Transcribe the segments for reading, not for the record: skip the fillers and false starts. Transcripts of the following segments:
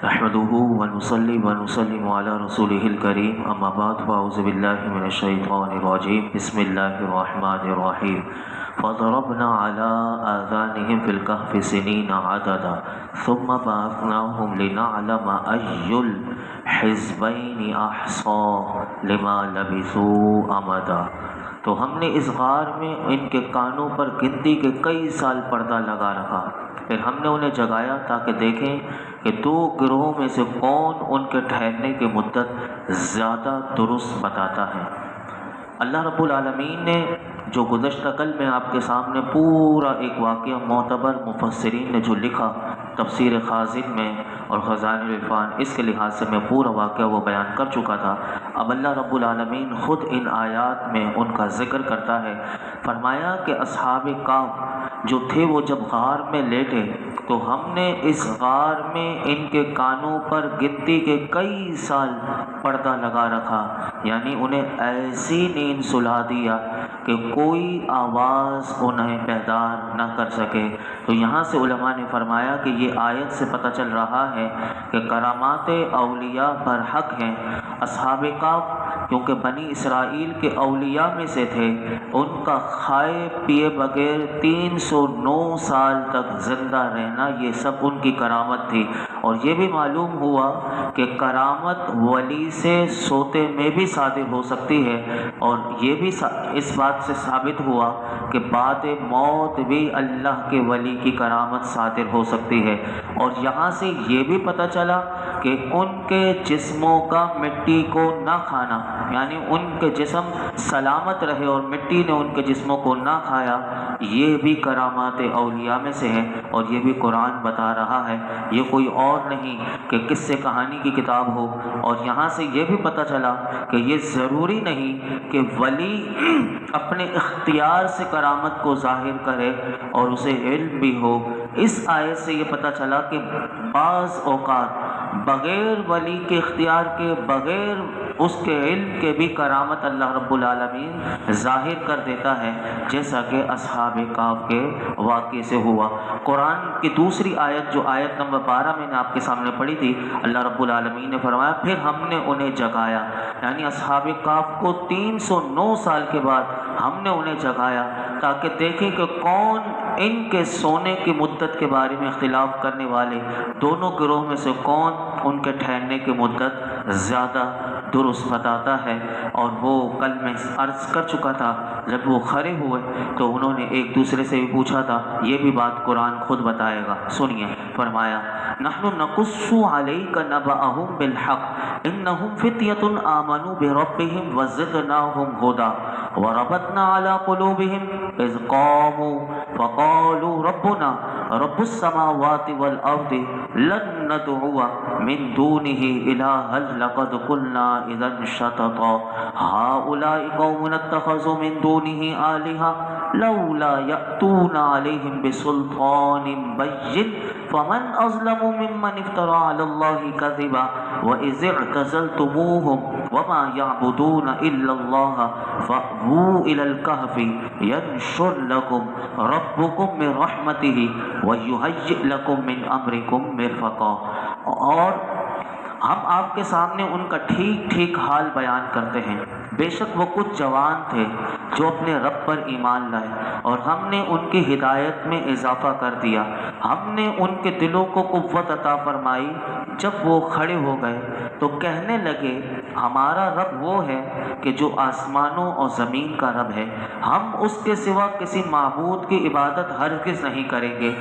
نحمده ونصلي ونسلم على رسوله الكريم اما بعد فاعوذ بالله من الشيطان الرجيم بسم الله الرحمن الرحيم فضربنا على آذانهم في الكهف سنين عددا ثم بعثناهم لنعلم أي الحزبين أحصى لما لبثوا أمدا۔ تو ہم نے اس غار میں ان کے کانوں پر گنتی کے کئی سال پردہ لگا رکھا، پھر ہم نے انہیں جگایا تاکہ دیکھیں کہ دو گروہوں میں سے کون ان کے ٹھہرنے کی مدت زیادہ درست بتاتا ہے۔ اللہ رب العالمین نے جو گزشتہ کل میں آپ کے سامنے پورا ایک واقعہ معتبر مفسرین نے جو لکھا تفسیر خازن میں اور خزائن العرفان، اس کے لحاظ سے میں پورا واقعہ وہ بیان کر چکا تھا۔ اب اللہ رب العالمین خود ان آیات میں ان کا ذکر کرتا ہے۔ فرمایا کہ اصحاب کہف جو تھے وہ جب غار میں لیٹے تو ہم نے اس غار میں ان کے کانوں پر گنتی کے کئی سال پردہ لگا رکھا، یعنی انہیں ایسی نیند سلا دیا کہ کوئی آواز انہیں بیدار نہ کر سکے۔ تو یہاں سے علماء نے فرمایا کہ یہ آیت سے پتہ چل رہا ہے کہ کرامات اولیاء برحق ہیں۔ اصحاب کہف کیونکہ بنی اسرائیل کے اولیاء میں سے تھے، ان کا کھائے پیے بغیر 309 سال تک زندہ رہنا یہ سب ان کی کرامت تھی۔ اور یہ بھی معلوم ہوا کہ کرامت ولی سے سوتے میں بھی صادر ہو سکتی ہے، اور یہ بھی اس بات سے ثابت ہوا کہ بعد موت بھی اللہ کے ولی کی کرامت صادر ہو سکتی ہے۔ اور یہاں سے یہ بھی پتہ چلا کہ ان کے جسموں کا مٹی کو نہ کھانا، یعنی ان کے جسم سلامت رہے اور مٹی نے ان کے جسموں کو نہ کھایا، یہ بھی کرامات اولیاء میں سے ہے، اور یہ بھی قرآن بتا رہا ہے، یہ کوئی اور نہیں کہ قصے کہانی کی کتاب ہو۔ اور یہاں سے یہ بھی پتہ چلا کہ یہ ضروری نہیں کہ ولی اپنے اختیار سے کرامت کو ظاہر کرے اور اسے علم بھی ہو۔ اس آیت سے یہ پتہ چلا کہ بعض اوقات بغیر ولی کے اختیار کے، بغیر اس کے علم کے بھی کرامت اللہ رب العالمین ظاہر کر دیتا ہے، جیسا کہ اصحاب کہف کے واقعے سے ہوا۔ قرآن کی دوسری آیت جو آیت نمبر 12 میں نے آپ کے سامنے پڑھی تھی، اللہ رب العالمین نے فرمایا پھر ہم نے انہیں جگایا، یعنی اصحاب کہف کو 309 سال کے بعد ہم نے انہیں جگایا تاکہ دیکھیں کہ کون ان کے سونے کی مدت کے بارے میں اختلاف کرنے والے دونوں گروہ میں سے کون ان کے ٹھہرنے کی مدت زیادہ درست بتاتا ہے۔ اور وہ کل میں عرض کر چکا تھا، جب وہ کھڑے ہوئے تو انہوں نے ایک دوسرے سے بھی پوچھا تھا، یہ بھی بات قرآن خود بتائے گا۔ سنیے، فرمایا نحن نقص علیک نبأہم بالحق انہم فتیۃ آمنوا بربہم وزدناہم ہدی وربطنا علی قلوبہم اذ قاموا فقالوا ربنا رب السماوات والارض لن ندعو من دونه الہا لقد قلنا اذا شططا هؤلاء قوم اتخذوا من دونه آلهة لولا يأتون عليهم بسلطان بين فمن أظلم ممن افترى على الله كذبا وإذ اعتزلتموهم وما يعبدون إلا الله فأووا إلى الكهف ينشر لكم ربكم من رحمته ويهيئ لكم من أمركم مرفقا۔ اور ہم آپ کے سامنے ان کا ٹھیک ٹھیک حال بیان کرتے ہیں۔ بے شک وہ کچھ جوان تھے جو اپنے رب پر ایمان لائے، اور ہم نے ان کی ہدایت میں اضافہ کر دیا، ہم نے ان کے دلوں کو قوت عطا فرمائی۔ جب وہ کھڑے ہو گئے تو کہنے لگے ہمارا رب وہ ہے کہ جو آسمانوں اور زمین کا رب ہے، ہم اس کے سوا کسی معبود کی عبادت ہرگز نہیں کریں گے۔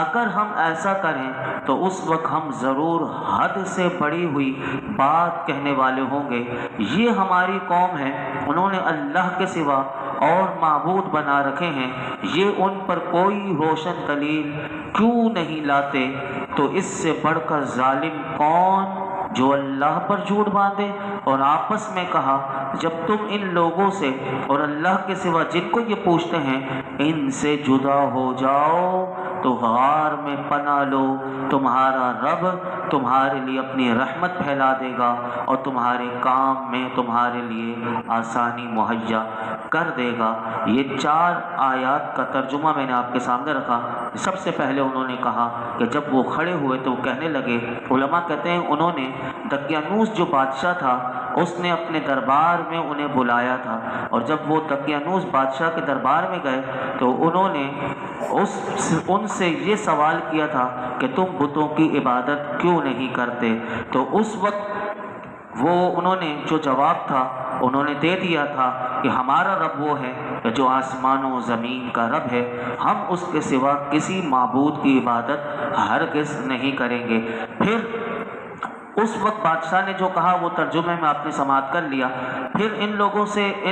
اگر ہم ایسا کریں تو اس وقت ہم ضرور حد سے بڑی ہوئی بات کہنے والے ہوں گے۔ یہ ہماری قوم ہے، انہوں نے اللہ کے سوا اور معبود بنا رکھے ہیں، یہ ان پر کوئی روشن دلیل کیوں نہیں لاتے؟ تو اس سے بڑھ کر ظالم کون جو اللہ پر جھوٹ باندھے؟ اور آپس میں کہا جب تم ان لوگوں سے اور اللہ کے سوا جن کو یہ پوچھتے ہیں ان سے جدا ہو جاؤ تو غار میں پناہ لو، تمہارا رب تمہارے لیے اپنی رحمت پھیلا دے گا اور تمہارے کام میں تمہارے لیے آسانی مہیا کر دے گا۔ یہ 4 آیات کا ترجمہ میں نے آپ کے سامنے رکھا۔ سب سے پہلے انہوں نے کہا کہ جب وہ کھڑے ہوئے تو وہ کہنے لگے، علماء کہتے ہیں انہوں نے دقیانوس جو بادشاہ تھا اس نے اپنے دربار میں انہیں بلایا تھا، اور جب وہ دقیانوس بادشاہ کے دربار میں گئے تو انہوں نے ان سے یہ سوال کیا تھا کہ تم بتوں کی عبادت کیوں نہیں کرتے؟ تو اس وقت وہ انہوں نے جو جواب تھا انہوں نے دے دیا تھا کہ ہمارا رب وہ ہے جو آسمان و زمین کا رب ہے، ہم اس کے سوا کسی معبود کی عبادت ہرگز نہیں کریں گے۔ پھر اس وقت بادشاہ نے جو کہا وہ ترجمے میں آپ نے سماعت کر لیا۔ پھر ان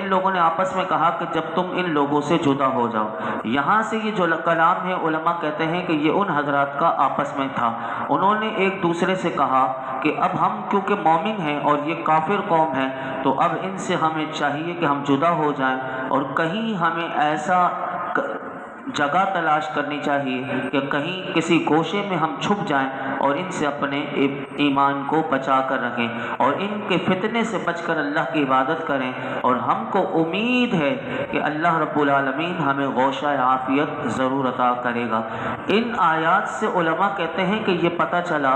لوگوں نے آپس میں کہا کہ جب تم ان لوگوں سے جدا ہو جاؤ۔ یہاں سے یہ جو کلام ہے علماء کہتے ہیں کہ یہ ان حضرات کا آپس میں تھا، انہوں نے ایک دوسرے سے کہا کہ اب ہم کیونکہ مومن ہیں اور یہ کافر قوم ہے تو اب ان سے ہمیں چاہیے کہ ہم جدا ہو جائیں، اور کہیں ہمیں ایسا جگہ تلاش کرنی چاہیے کہ کہیں کسی گوشے میں ہم چھپ جائیں اور ان سے اپنے ایمان کو بچا کر رکھیں اور ان کے فتنے سے بچ کر اللہ کی عبادت کریں، اور ہم کو امید ہے کہ اللہ رب العالمین ہمیں غوشہ عافیت ضرور عطا کرے گا۔ ان آیات سے علماء کہتے ہیں کہ یہ پتہ چلا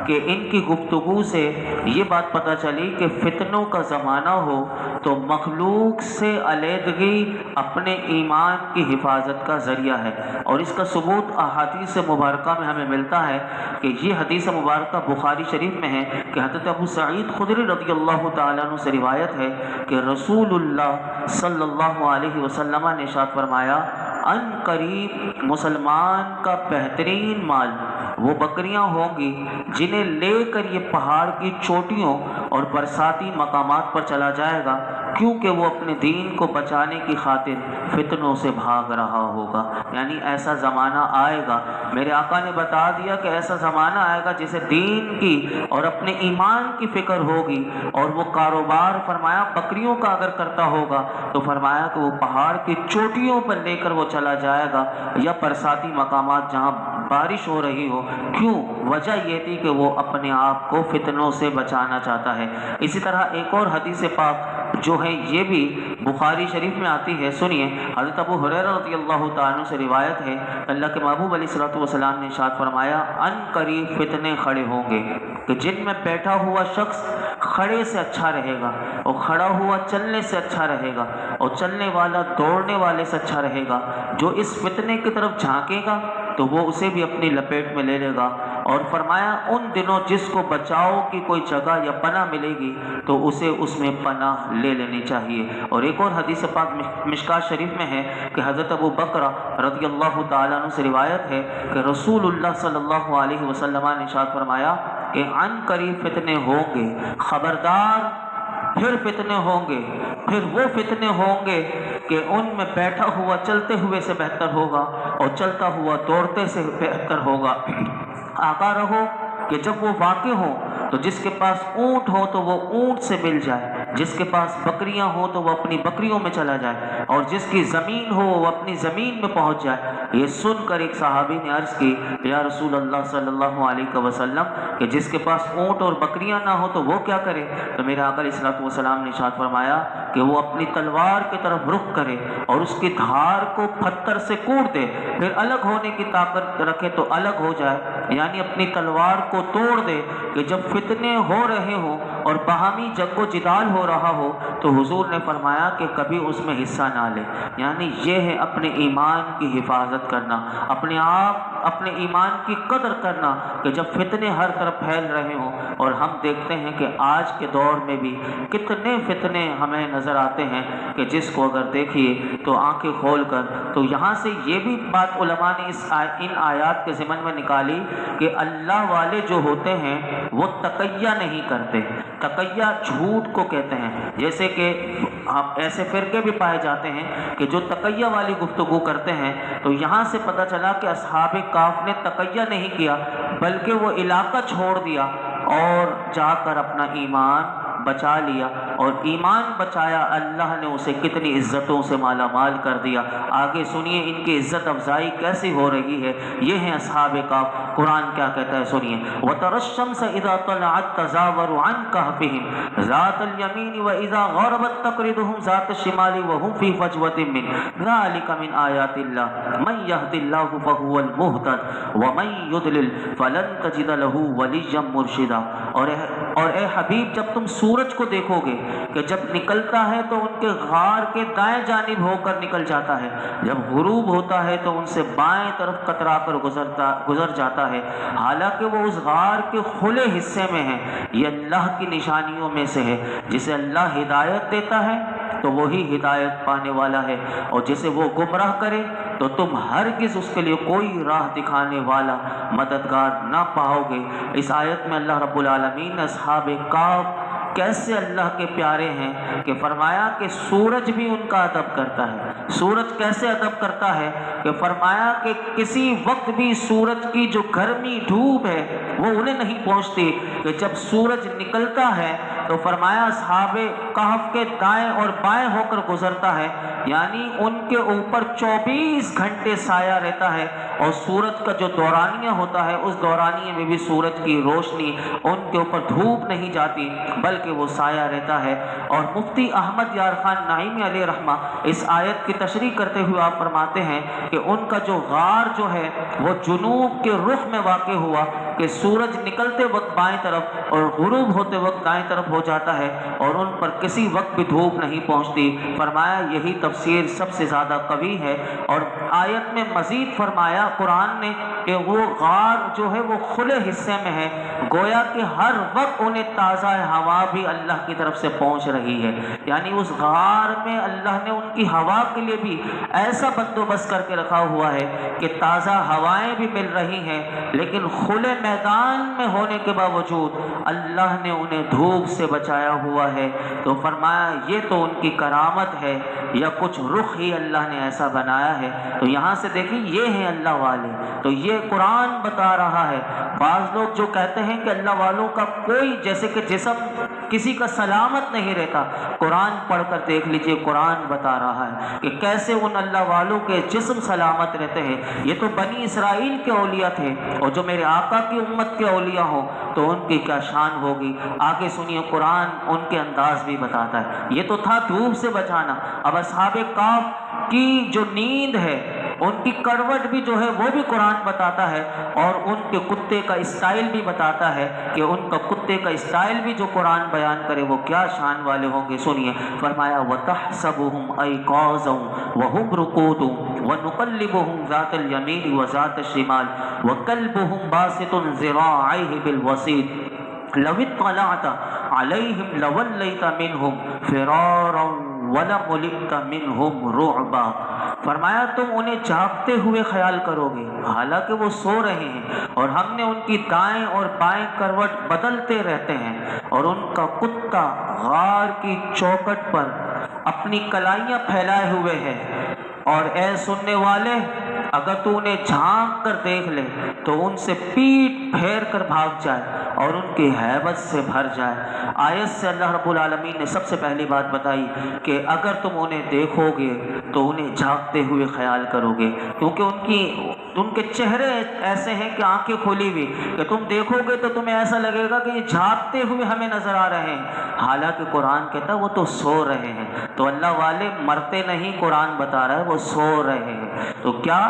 کہ ان کی گفتگو سے یہ بات پتہ چلی کہ فتنوں کا زمانہ ہو تو مخلوق سے علیحدگی اپنے ایمان کی حفاظت کا ذریعہ ہے، اور اس کا ثبوت احادیث مبارکہ میں ہمیں ملتا ہے کہ یہ حدیث مبارکہ بخاری شریف میں ہے کہ حضرت ابو سعید خدری رضی اللہ تعالیٰ عنہ سے روایت ہے کہ رسول اللہ صلی اللہ علیہ وسلم نے ارشاد فرمایا، ان قریب مسلمان کا بہترین مال وہ بکریاں ہوں گی جنہیں لے کر یہ پہاڑ کی چوٹیوں اور برساتی مقامات پر چلا جائے گا، کیونکہ وہ اپنے دین کو بچانے کی خاطر فتنوں سے بھاگ رہا ہوگا۔ یعنی ایسا زمانہ آئے گا، میرے آقا نے بتا دیا کہ ایسا زمانہ آئے گا جسے دین کی اور اپنے ایمان کی فکر ہوگی، اور وہ کاروبار فرمایا بکریوں کا اگر کرتا ہوگا تو فرمایا کہ وہ پہاڑ کی چوٹیوں پر لے کر وہ چلا جائے گا یا برساتی مقامات جہاں بارش ہو رہی ہو۔ کیوں؟ وجہ یہ تھی کہ وہ اپنے آپ کو فتنوں سے بچانا چاہتا ہے۔ اسی طرح ایک اور حدیث پاک جو ہے یہ بھی بخاری شریف میں آتی ہے، سنیے، حضرت ابو ہریرہ رضی اللہ تعالیٰ عنہ سے روایت ہے، اللہ کے محبوب علیہ الصلوۃ والسلام نے ارشاد فرمایا، ان قریب فتنے کھڑے ہوں گے کہ جن میں بیٹھا ہوا شخص کھڑے سے اچھا رہے گا، اور کھڑا ہوا چلنے سے اچھا رہے گا، اور چلنے والا دوڑنے والے سے اچھا رہے گا۔ جو اس فتنے کی طرف جھانکے گا تو وہ اسے بھی اپنی لپیٹ میں لے لے گا، اور فرمایا ان دنوں جس کو بچاؤ کی کوئی جگہ یا پناہ ملے گی تو اسے اس میں پناہ لے لینی چاہیے۔ اور ایک اور حدیث پاک مشکات شریف میں ہے کہ حضرت ابو بکر رضی اللہ تعالیٰ عنہ سے روایت ہے کہ رسول اللہ صلی اللہ علیہ وسلم نے ارشاد فرمایا کہ عن قریب فتنے ہوں گے، خبردار پھر فتنے ہوں گے، پھر وہ فتنے ہوں گے کہ ان میں بیٹھا ہوا چلتے ہوئے سے بہتر ہوگا اور چلتا ہوا دوڑتے سے بہتر ہوگا۔ آگاہ رہو کہ جب وہ واقع ہوں تو جس کے پاس اونٹ ہو تو وہ اونٹ سے مل جائے، جس کے پاس بکریاں ہوں تو وہ اپنی بکریوں میں چلا جائے، اور جس کی زمین ہو وہ اپنی زمین میں پہنچ جائے۔ یہ سن کر ایک صحابی نے عرض کی، یا رسول اللہ صلی اللہ علیہ وسلم، کہ جس کے پاس اونٹ اور بکریاں نہ ہو تو وہ کیا کرے؟ تو میرے آقا علیہ الصلوۃ والسلام نے ارشاد فرمایا کہ وہ اپنی تلوار کی طرف رخ کرے اور اس کی دھار کو پتھر سے کوٹ دے، پھر الگ ہونے کی طاقت رکھے تو الگ ہو جائے، یعنی اپنی تلوار کو توڑ دے کہ جب فتنے ہو رہے ہوں اور باہمی جنگ و جدال ہو رہا ہو تو حضور نے فرمایا کہ کبھی اس میں حصہ نہ لے۔ یعنی یہ ہے اپنے ایمان کی حفاظت کرنا، اپنے آپ اپنے ایمان کی قدر کرنا کہ جب فتنے ہر طرف پھیل رہے ہوں۔ اور ہم دیکھتے ہیں کہ آج کے دور میں بھی کتنے فتنے ہمیں نظر آتے ہیں کہ جس کو اگر دیکھیے تو آنکھیں کھول کر، تو یہاں سے یہ بھی بات علماء نے ان آیات کے ضمن میں نکالی کہ اللہ والے جو ہوتے ہیں وہ تقیہ نہیں کرتے۔ تقیہ جھوٹ کو کہتے ہیں، جیسے کہ ایسے فرقے بھی پائے جاتے ہیں کہ جو تقیہ والی گفتگو کرتے ہیں۔ تو یہاں سے پتہ چلا کہ اصحاب کہف نے تقیہ نہیں کیا بلکہ وہ علاقہ چھوڑ دیا اور جا کر اپنا ایمان بچا لیا اور ایمان بچایا، اللہ نے اسے کتنی عزتوں سے مالا مال کر دیا۔ آگے سنیے ان کی عزت افزائی کیسی ہو رہی ہے۔ یہ ہیں اصحاب کہف۔ قرآن کیا کہتا ہے سنیے، وَتَرَى الشَّمْسَ إِذَا طَلَعَتْ تَزَاوَرُ عَنْ كَهْفِهِمْ ذَاتَ الْيَمِينِ وَإِذَا غَرَبَتْ تَقْرِضُهُمْ ذَاتَ الشِّمَالِ وَهُمْ فِي فَجْوَةٍ مِّنْهُ ذَلِكَ مِنْ آيَاتِ اللَّهِ مَنْ يَهْدِ اللَّهُ فَهُوَ الْمُهْتَدِ وَمَنْ يُضْلِلْ فَلَنْ تَجِدَ لَهُ وَلِيًّا مُرْشِدًا۔ اور اے حبیب جب تم سورج کو دیکھو گے کہ جب نکلتا ہے تو ان کے غار کے دائیں جانب ہو کر نکل جاتا ہے، جب غروب ہوتا ہے تو ان سے بائیں طرف کترا کر گزر جاتا ہے، حالانکہ وہ اس غار کے کھلے حصے میں ہے۔ یہ اللہ کی نشانیوں میں سے ہے، جسے اللہ ہدایت دیتا ہے تو وہی ہدایت پانے والا ہے، اور جسے وہ گمراہ کرے تو تم ہرگز اس کے لیے کوئی راہ دکھانے والا مددگار نہ پاؤ گے۔ اس آیت میں اللہ رب العالمین نے اصحاب کہف کیسے اللہ کے پیارے ہیں کہ فرمایا کہ سورج بھی ان کا ادب کرتا ہے۔ سورج کیسے ادب کرتا ہے کہ فرمایا کہ کسی وقت بھی سورج کی جو گرمی دھوپ ہے وہ انہیں نہیں پہنچتی، کہ جب سورج نکلتا ہے تو فرمایا اصحاب کہف کے دائیں اور بائیں ہو کر گزرتا ہے، یعنی ان کے اوپر 24 گھنٹے سایہ رہتا ہے، اور سورج کا جو دورانیہ ہوتا ہے اس دورانیے میں بھی سورج کی روشنی ان کے اوپر دھوپ نہیں جاتی بلکہ وہ سایہ رہتا ہے۔ اور مفتی احمد یار خان نعیمی علیہ رحمہ اس آیت کی تشریح کرتے ہوئے آپ فرماتے ہیں کہ ان کا جو غار جو ہے وہ جنوب کے رخ میں واقع ہوا، کہ سورج نکلتے وقت بائیں طرف اور غروب ہوتے وقت دائیں طرف ہو جاتا ہے، اور ان پر کسی وقت بھی دھوپ نہیں پہنچتی۔ فرمایا یہی تفسیر سب سے زیادہ قوی ہے۔ اور آیت میں مزید فرمایا قرآن نے کہ وہ غار جو ہے وہ کھلے حصے میں ہے، گویا کہ ہر وقت انہیں تازہ ہوا بھی اللہ کی طرف سے پہنچ رہی ہے، یعنی اس غار میں اللہ نے ان کی ہوا کے لیے بھی ایسا بندوبست کر کے رکھا ہوا ہے کہ تازہ ہوائیں بھی مل رہی ہیں، لیکن کھلے میدان میں ہونے کے باوجود اللہ نے انہیں دھوپ سے بچایا ہوا ہے۔ تو فرمایا یہ تو ان کی کرامت ہے یا کچھ رخ ہی اللہ نے ایسا بنایا ہے۔ تو یہاں سے دیکھیں یہ ہیں اللہ والے، تو یہ قرآن بتا رہا ہے۔ بعض لوگ جو کہتے ہیں کہ اللہ والوں کا کوئی جیسے کہ جسم کسی کا سلامت نہیں رہتا، قرآن پڑھ کر دیکھ لیجئے، قرآن بتا رہا ہے کہ کیسے ان اللہ والوں کے جسم سلامت رہتے ہیں۔ یہ تو بنی اسرائیل کے اولیاء تھے، اور جو میرے آقا کی امت کے اولیاء ہوں تو ان کی کیا شان ہوگی۔ آگے سنیے قرآن ان کے انداز بھی بتاتا ہے۔ یہ تو تھا دھوپ سے بچانا، اب اصحاب کہف کی جو نیند ہے ان کی کروٹ بھی جو ہے وہ بھی قرآن بتاتا ہے، اور ان کے کتے کا اسٹائل بھی بتاتا ہے کہ ان کا کتے کا اسٹائل بھی جو قرآن بیان کرے وہ کیا شان والے ہوں گے۔ سنیے فرمایا وَتَحْسَبُهُمْ أَيْقَاظًا وَهُمْ رُقُودٌ وَنُقَلِّبُهُمْ ذَاتَ الْيَمِينِ وَذَاتَ الشِّمَالِ وَكَلْبُهُمْ بَاسِطٌ ذِرَاعَيْهِ بِالْوَسِيدِ لَوِ اطَّلَعْتَ عَلَيْهِمْ لَوَلَّيْتَ مِنْهُمْ فِرَارًا وَلَمُلِئْتَ مِنْهُمْ رُعْبًا۔ فرمایا تم انہیں جاگتے ہوئے خیال کرو گے حالانکہ وہ سو رہے ہیں، اور ہم نے ان کی دائیں اور بائیں کروٹ بدلتے رہتے ہیں، اور ان کا کتا غار کی چوکٹ پر اپنی کلائیاں پھیلائے ہوئے ہے۔ اور اے سننے والے، اگر تو انہیں جھانک کر دیکھ لے تو ان سے پیٹ پھیر کر بھاگ جائے اور ان کی ہیبت سے بھر جائے۔ آیت سے اللہ رب العالمین نے سب سے پہلی بات بتائی کہ اگر تم انہیں دیکھو گے تو انہیں جھانکتے ہوئے خیال کرو گے، کیونکہ ان کے چہرے ایسے ہیں کہ آنکھیں کھلی ہوئی، کہ تم دیکھو گے تو تمہیں ایسا لگے گا کہ یہ جھانکتے ہوئے ہمیں نظر آ رہے ہیں، حالانکہ قرآن کہتا ہے وہ تو سو رہے ہیں۔ تو اللہ والے مرتے نہیں، قرآن بتا رہا ہے وہ سو رہے ہیں۔ تو کیا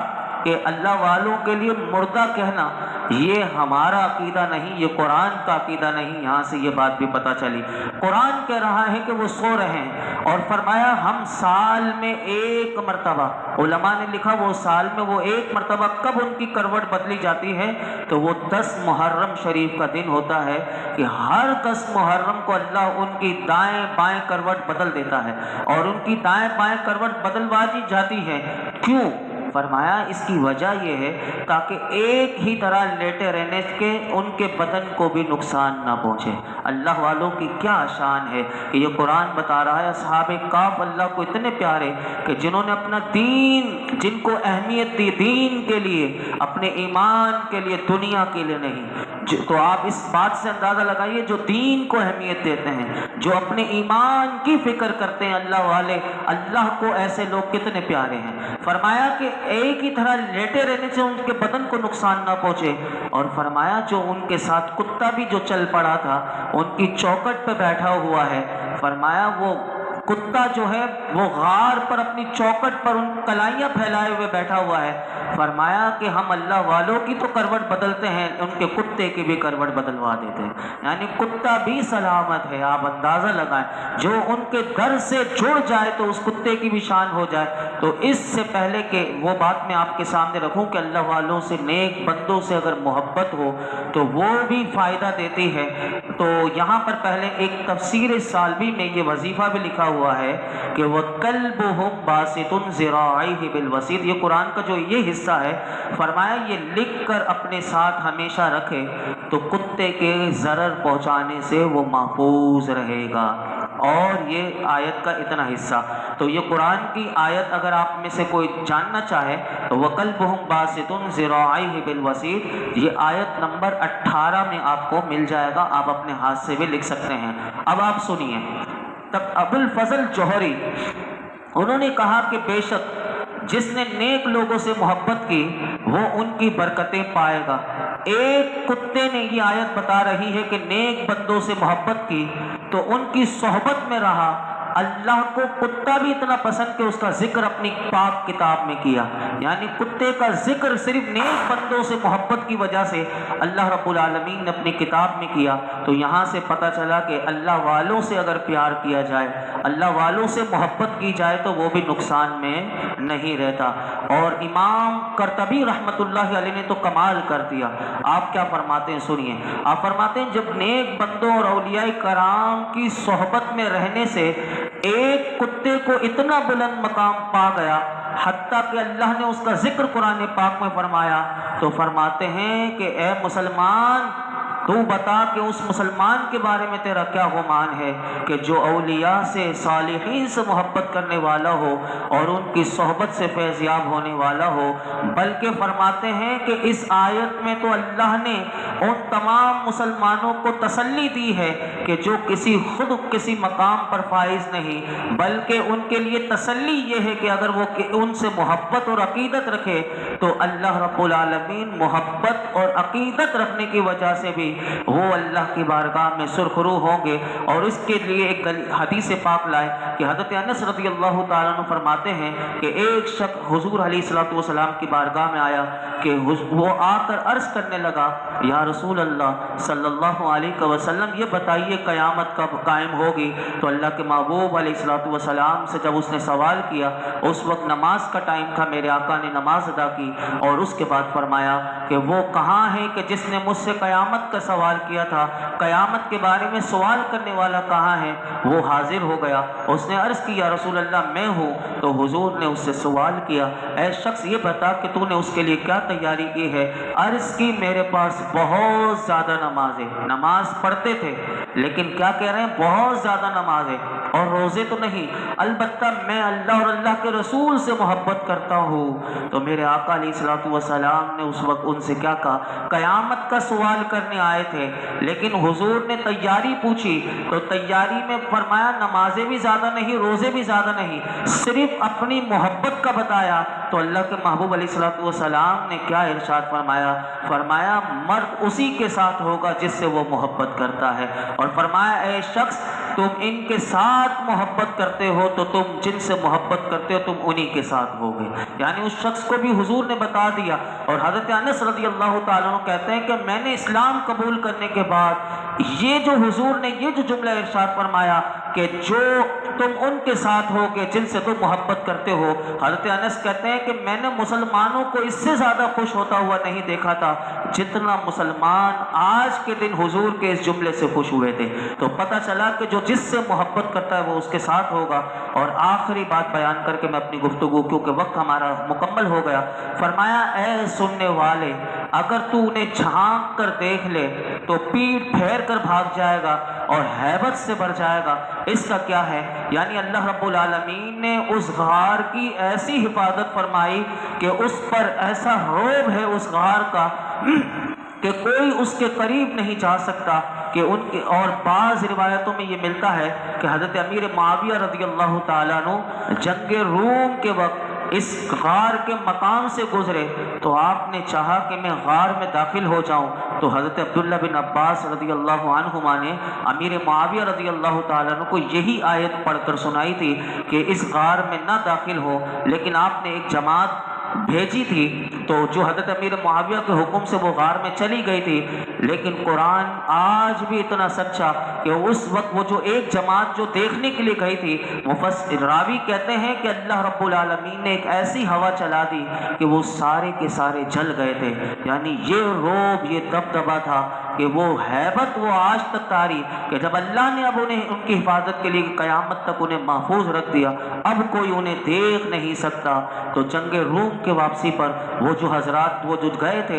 کہ اللہ والوں کے لیے مردہ کہنا یہ ہمارا عقیدہ نہیں، یہ قرآن کا عقیدہ نہیں۔ یہاں سے یہ بات بھی پتہ چلی، قرآن کہہ رہا ہے کہ وہ سو رہے ہیں، اور فرمایا ہم سال میں ایک مرتبہ، علماء نے لکھا وہ سال میں وہ ایک مرتبہ کب ان کی کروٹ بدلی جاتی ہے تو وہ 10 محرم شریف کا دن ہوتا ہے، کہ ہر 10 محرم کو اللہ ان کی دائیں بائیں کروٹ بدل دیتا ہے، اور ان کی دائیں بائیں کروٹ بدلوا دی جاتی ہے۔ کیوں؟ فرمایا اس کی وجہ یہ ہے تاکہ ایک ہی طرح لیٹے رہنے کے ان کے بدن کو بھی نقصان نہ پہنچے۔ اللہ والوں کی کیا شان ہے کہ یہ قرآن بتا رہا ہے اصحاب کہف اللہ کو اتنے پیارے کہ جنہوں نے اپنا دین، جن کو اہمیت دی دین کے لیے، اپنے ایمان کے لیے، دنیا کے لیے نہیں، تو آپ اس بات سے اندازہ لگائیے جو دین کو اہمیت دیتے ہیں، جو اپنے ایمان کی فکر کرتے ہیں، اللہ والے، اللہ کو ایسے لوگ کتنے پیارے ہیں۔ فرمایا کہ ایک ہی طرح لیٹے رہنے سے ان کے بدن کو نقصان نہ پہنچے، اور فرمایا جو ان کے ساتھ کتا بھی جو چل پڑا تھا، ان کی چوکٹ پہ بیٹھا ہوا ہے، فرمایا وہ کتا جو ہے وہ غار پر اپنی چوکٹ پر ان کلائیاں پھیلائے ہوئے بیٹھا ہوا ہے۔ فرمایا کہ ہم اللہ والوں کی تو کروٹ بدلتے ہیں، ان کے کتے کی بھی کروٹ بدلوا دیتے ہیں، یعنی کتا بھی سلامت ہے۔ آپ اندازہ لگائیں، جو ان کے گھر سے جڑ جائے تو اس کتے کی بھی شان ہو جائے۔ تو اس سے پہلے کہ وہ بات میں آپ کے سامنے رکھوں کہ اللہ والوں سے، نیک بندوں سے اگر محبت ہو تو وہ بھی فائدہ دیتی ہے، تو یہاں پر پہلے ایک تفسیر سالبی میں یہ وظیفہ بھی لکھا ہوا ہے کہ وَكَلْبُهُمْ بَاسِطٌ ذِرَاعَيْهِ بِالْوَسِيطِ، یہ قرآن کا جو یہ حصہ ہے، فرمایا یہ لکھ کر اپنے ساتھ ہمیشہ رکھے تو کتے کے ضرر پہنچانے سے وہ محفوظ رہے گا۔ اور یہ آیت کا اتنا حصہ، تو یہ قرآن کی آیت اگر آپ میں سے کوئی جاننا چاہے تو وَكَلْبُهُمْ بَاسِطٌ ذِرَاعَيْهِ بِالْوَسِيطِ، یہ آیت نمبر 18 میں آپ کو مل جائے گا، آپ اپنے ہاتھ سے بھی لکھ سکتے ہیں۔ اب آپ سنیے، تب ابوالفضل جوہری انہوں نے کہا کہ بے شک جس نے نیک لوگوں سے محبت کی وہ ان کی برکتیں پائے گا۔ ایک کتے نے یہ آیت بتا رہی ہے کہ نیک بندوں سے محبت کی تو ان کی صحبت میں رہا، اللہ کو کتا بھی اتنا پسند کہ اس کا ذکر اپنی پاک کتاب میں کیا، یعنی کتے کا ذکر صرف نیک بندوں سے محبت کی وجہ سے اللہ رب العالمین نے اپنی کتاب میں کیا۔ تو یہاں سے پتہ چلا کہ اللہ والوں سے اگر پیار کیا جائے، اللہ والوں سے محبت کی جائے تو وہ بھی نقصان میں نہیں رہتا۔ اور امام قرطبی رحمۃ اللہ علیہ نے تو کمال کر دیا۔ آپ کیا فرماتے ہیں سنیے، آپ فرماتے ہیں جب نیک بندوں اور اولیاء کرام کی صحبت میں رہنے سے ایک کتے کو اتنا بلند مقام پا گیا، حتیٰ کہ اللہ نے اس کا ذکر قرآن پاک میں فرمایا، تو فرماتے ہیں کہ اے مسلمان تو بتا کہ اس مسلمان کے بارے میں تیرا کیا گمان ہے کہ جو اولیاء سے، صالحین سے محبت کرنے والا ہو اور ان کی صحبت سے فیضیاب ہونے والا ہو۔ بلکہ فرماتے ہیں کہ اس آیت میں تو اللہ نے ان تمام مسلمانوں کو تسلی دی ہے کہ جو خود کسی مقام پر فائز نہیں، بلکہ ان کے لیے تسلی یہ ہے کہ اگر وہ ان سے محبت اور عقیدت رکھے تو اللہ رب العالمین محبت اور عقیدت رکھنے کی وجہ سے بھی وہ اللہ کی بارگاہ میں سرخرو ہوں گے۔ اور اس کے لیے ایک حدیث پاک لائے کہ حضرت انس رضی اللہ تعالیٰ عنہ فرماتے ہیں کہ ایک شخص حضور علیہ الصلوۃ والسلام کی بارگاہ میں آیا کہ وہ آ کر عرض کرنے لگا، یا رسول اللہ صلی اللہ علیہ وسلم یہ بتائیے قیامت کب قائم ہوگی؟ تو اللہ کے محبوب علیہ الصلوۃ والسلام سے جب اس نے سوال کیا، اس وقت نماز کا ٹائم تھا، میرے آقا نے نماز ادا کی اور اس کے بعد فرمایا کہ وہ کہاں ہے کہ جس نے مجھ سے قیامت کا سوال کیا تھا، قیامت کے بارے میں سوال کرنے والا کہاں ہے؟ وہ حاضر ہو گیا۔ اس نے عرض کی، یا رسول اللہ میں ہوں۔ تو حضور نے اس سے سوال کیا، اے شخص یہ بتا کہ تو نے اس کے لیے کیا تیاری کی ہے؟ عرض کی، میرے پاس بہت زیادہ نمازیں، نماز پڑھتے تھے لیکن کیا کہہ رہے ہیں، بہت زیادہ نمازیں اور روزے تو نہیں، البتہ میں اللہ اور اللہ کے رسول سے محبت کرتا ہوں۔ تو میرے آقا علیہ الصلوۃ والسلام نے اس وقت ان سے کیا کہا، قیامت کا سوال کرنے آئے تھے لیکن حضور نے تیاری پوچھی تو تیاری میں فرمایا نمازیں بھی زیادہ نہیں، روزے بھی زیادہ نہیں، صرف اپنی محبت کا بتایا۔ تو اللہ کے محبوب علیہ الصلوۃ والسلام نے کیا ارشاد فرمایا، فرمایا مرد اسی کے ساتھ ہوگا جس سے وہ محبت کرتا ہے، اور فرمایا اے شخص تم ان کے ساتھ محبت کرتے ہو تو تم جن سے محبت کرتے ہو تم انہی کے ساتھ ہوگے۔ یعنی اس شخص کو بھی حضور نے بتا دیا۔ اور حضرت انس رضی اللہ تعالیٰ عنہ کہتے ہیں کہ میں نے اسلام قبول کرنے کے بعد یہ جو حضور نے یہ جو جملہ ارشاد فرمایا کہ جو تم ان کے ساتھ ہو گے جن سے تم محبت کرتے ہو، حضرت انس کہتے ہیں کہ میں نے مسلمانوں کو اس سے زیادہ خوش ہوتا ہوا نہیں دیکھا تھا جتنا مسلمان آج کے دن حضور کے اس جملے سے خوش ہوئے تھے۔ تو پتہ چلا کہ جو جس سے محبت کرتا ہے وہ اس کے ساتھ ہوگا۔ اور آخری بات بیان کر کے میں اپنی گفتگو، کیونکہ وقت ہمارا مکمل ہو گیا، فرمایا اے سننے والے اگر تو انہیں جھانک کر دیکھ لے تو پیٹھ پھیر کر بھاگ جائے گا اور ہیبت سے بھر جائے گا۔ اس کا کیا ہے؟ یعنی اللہ رب العالمین نے اس غار کی ایسی حفاظت فرمائی کہ اس پر ایسا روب ہے اس غار کا کہ کوئی اس کے قریب نہیں جا سکتا کہ ان کے، اور بعض روایتوں میں یہ ملتا ہے کہ حضرت امیر معاویہ رضی اللہ تعالیٰ عنہ جنگ روم کے وقت اس غار کے مقام سے گزرے تو آپ نے چاہا کہ میں غار میں داخل ہو جاؤں، تو حضرت عبداللہ بن عباس رضی اللہ عنہما نے امیر معاویہ رضی اللہ تعالیٰ عنہ کو یہی آیت پڑھ کر سنائی تھی کہ اس غار میں نہ داخل ہو، لیکن آپ نے ایک جماعت بھیجی تھی تو جو حضرت امیر معاویہ کے حکم سے وہ غار میں چلی گئی تھی، لیکن قرآن آج بھی اتنا سچا کہ اس وقت وہ جو ایک جماعت جو دیکھنے کے لیے گئی تھی، مفسر راوی کہتے ہیں کہ اللہ رب العالمین نے ایک ایسی ہوا چلا دی کہ وہ سارے کے سارے جل گئے تھے، یعنی یہ رعب، یہ دبدبا تھا کہ وہ ہیبت وہ آج تک تاری کہ جب اللہ نے اب انہیں ان کی حفاظت کے لیے قیامت تک انہیں محفوظ رکھ دیا، اب کوئی انہیں دیکھ نہیں سکتا۔ تو جنگ روم کے واپسی پر وہ جو حضرات وہ جو گئے تھے،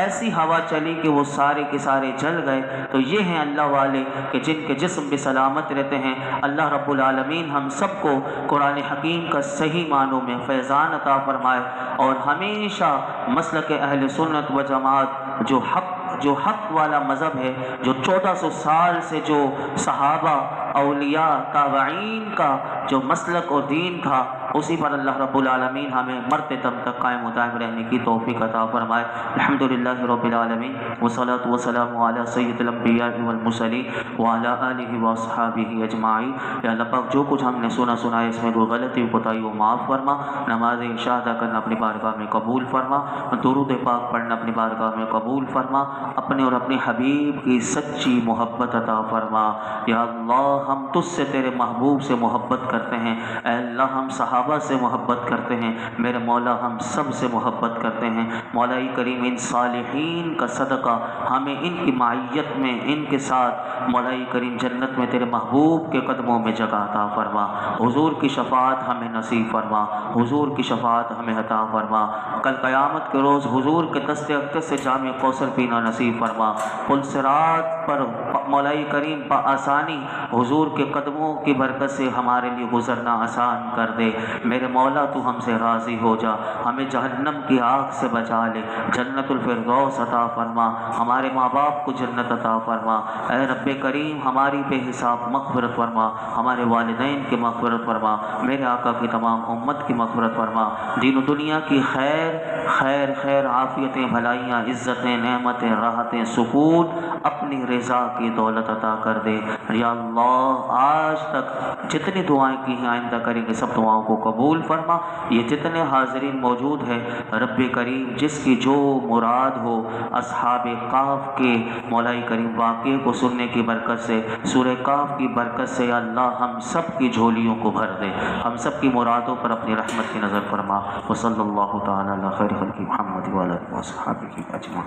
ایسی ہوا چلی کہ وہ سارے کے سارے جل گئے۔ تو یہ ہیں اللہ والے کہ جن کے جسم بھی سلامت رہتے ہیں۔ اللہ رب العالمین ہم سب کو قرآن حکیم کا صحیح معنوں میں فیضان عطا فرمائے، اور ہمیشہ مسلک اہل سنت و جماعت جو حق والا مذہب ہے، جو 1400 سال سے جو صحابہ، اولیاء، تابعین کا جو مسلک اور دین تھا، اسی پر اللہ رب العالمین ہمیں مرتے دم تک قائم و دائم رہنے کی توفیق عطا فرمائے۔ الحمدللہ رب العالمین، والصلاۃ والسلام علی سید الانبیاء والمرسلین وعلی آلہ واصحابہ اجمعین۔ یا اللہ پاک جو کچھ ہم نے سنا اس میں کوئی غلطی کوتاہی وہ معاف فرما، نماز عشاء ادا کرنا اپنی بارگاہ میں قبول فرما، درود پاک پڑھنا اپنی بارگاہ میں قبول فرما، اپنے اور اپنے حبیب کی سچی محبت عطا فرما۔ یا اللہ ہم تجھ سے تیرے محبوب سے محبت کرتے ہیں، اے اللہ ہم صحابہ سے محبت کرتے ہیں، میرے مولا ہم سب سے محبت کرتے ہیں۔ مولا کریم ان صالحین کا صدقہ ہمیں ان کی معیت میں، ان کے ساتھ مولا کریم جنت میں تیرے محبوب کے قدموں میں جگہ عطا فرما۔ حضور کی شفاعت ہمیں نصیب فرما، حضور کی شفاعت ہمیں عطا فرما۔ کل قیامت کے روز حضور کے دست اقدس سے جام کوثر پینا نصیب فرما۔ پل صراط پر مولا کریم بآسانی حضور کے قدموں کی برکت سے ہمارے لیے گزرنا آسان کر دے۔ میرے مولا تو ہم سے راضی ہو جا، ہمیں جہنم کی آگ سے بچا لے، جنت الفردوس عطا فرما، ہمارے ماں باپ کو جنت عطا فرما۔ اے رب کریم ہماری بے حساب مغفرت فرما، ہمارے والدین کی مغفرت فرما، میرے آقا کی تمام امت کی مغفرت فرما۔ دین و دنیا کی خیر عافیتیں، بھلائیاں، عزتیں، نعمتیں، راحتیں، سکون اپنی رضا کی دولت عطا کر دے۔ یا اللہ آج تک جتنی دعائیں کی ہیں، آئندہ کریں گے سب دعاؤں کو قبول فرما۔ یہ جتنے حاضرین موجود ہیں، رب کریم جس کی جو مراد ہو، اصحاب کہف کے مولا کریم واقعے کو سننے کی برکت سے، سورہ کہف کی برکت سے، یا اللہ ہم سب کی جھولیوں کو بھر دے، ہم سب کی مرادوں پر اپنی رحمت کی نظر فرما۔ وصلی اللہ تعالی علی خیر خلق محمد وعلی آلہ وصحبہ اجمعین۔